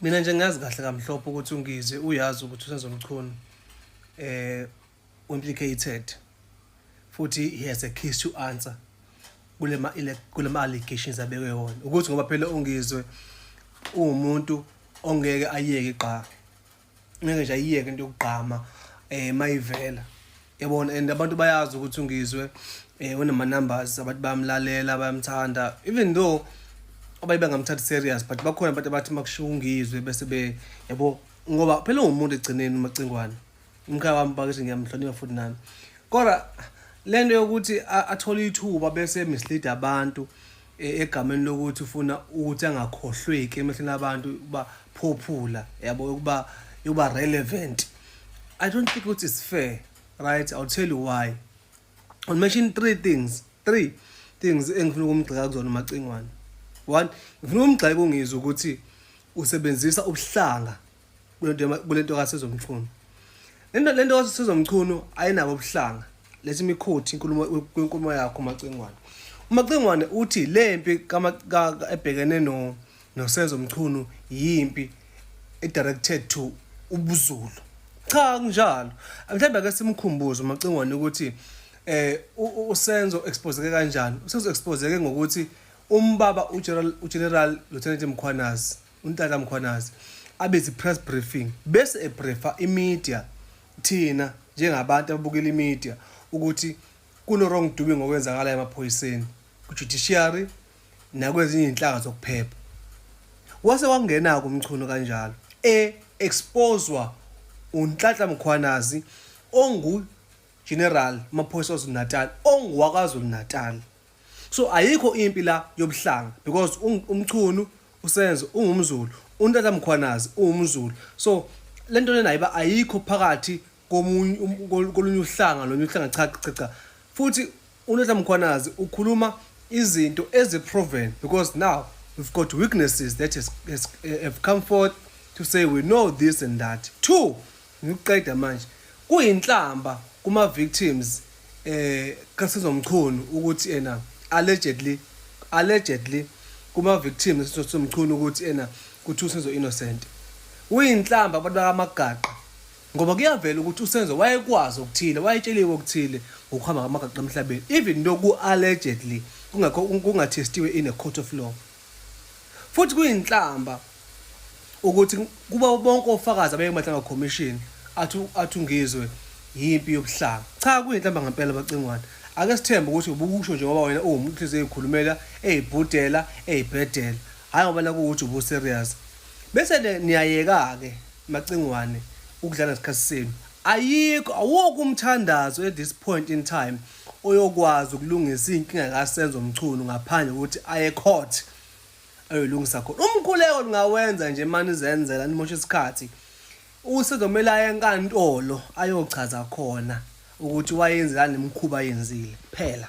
Mina nje ngiyazi kahle kamhlophe ukuthi ungizwe uyazi ukuthi uSenzo Mchunu implicated futhi he has a case to answer kulema allegations abekwe wona ukuthi ngoba phela ungizwe umuntu ongeke ayeke igqa ngeke nje ayeke into yokugqama mayivela yabona and abantu bayazi ukuthi ungizwe unama numbers abantu bayamlalela bayamthanda even though abayibe ngamthatha serious but bakhona abantu abathi makushiya ungizwe bese yabo ngoba phela umuntu egcineni uMacingwane umkhaya wami bakithi ngiyamhlonipha futhi nami kodwa lento yokuthi athola ithuba bese mislead abantu egameni lokuthi ufuna ukuthi angakhohlweki emehlweni abantu kuba popular yabo ukuba relevant. I don't think it's fair, right? I'll tell you why. I'll mention three things engifuna ukumgxeka kuzona uMacingwane. One, ngifuna ukumgxeka ungizwe ukuthi usebenzisa ubuhlanga kulento kaSenzo Mchunu. Lento kaSenzo Mchunu ayinabo ubuhlanga. Lethi imikhoti inkulumo yakho uMacingwane. uMacingwane uthi lempi ebhekene noSenzo Mchunu yimpi directed to ubuZulu. Cha kunjalo. Mhlawumbe ake simkhumbuze uMacingwane ukuthi uSenzo exposeke kanjani. uSenzo exposeke ngokuthi umbaba uGeneral Lieutenant Mkhwanazi, uNtata Mkhwanazi abezi press briefing bese ebriefa imedia thina njengabantu ababukela imedia ukuthi kuno wrongdoing ngokwenzakala emaphoyiseni ku-judiciary nakwezinye inhlaka zokuphepha. Wase wangena kumchunu kanjalo exposewa uNtata Mkhwanazi ongu General maphoyisa waZulu-Natal onguwakwaZulu Natal. So ayikho impi la yobuhlanga because umchunu uSenzo ungumZulu, uNtata Mkhwanazi ungumZulu. So lento lena ayiba ayikho phakathi kolunye uhlanga lolunye uhlanga cha. Futhi uNtata Mkhwanazi ukhuluma izinto eziproven because now we've got witnesses that have come forth to say we know this and that. Two, ngikuqeda manje kuyinhlamba kuma victims kaSenzo Mchunu ukuthi allegedly kuma victims kaSenzo Mchunu ukuthi kuthi uSenzo innocent. Uyinhlamba abantu bakamagaqa ngoba kuyavela ukuthi uSenzo wayekwazi ukuthile wayetsheliwe ukuthile ngokuhamba ngamagaqa emhlabeni even though allegedly kungathestiwe in a court of law. Futhi kuyinhlamba ukuthi kuba bonke ofakazi abeyemahlanga commission athungizwe yimpi yobuhlanga. Cha kuyinhlamba ngempela Macingwane. Ake sithembe ukuthi ubukusho nje ngoba wena umuntu ezikhulumela ezibhudela ezibhedela hayi ngoba nakuthi ubu serious. Bese niyayeka ke Macingwane ukudlala isikhathi senu. Awukho umthandazo at this point in time oyokwazi ukulungisa inkinga kaSenzo Mchunu ngaphandle ukuthi aye court ayolungisa khona. Umkhuleko lingawenza nje manje izenzela nimoshe isikhathi. uSenzo kumele aye enkantolo ayochaza khona ukuthi wayenzani nemkhuba yenzile phela.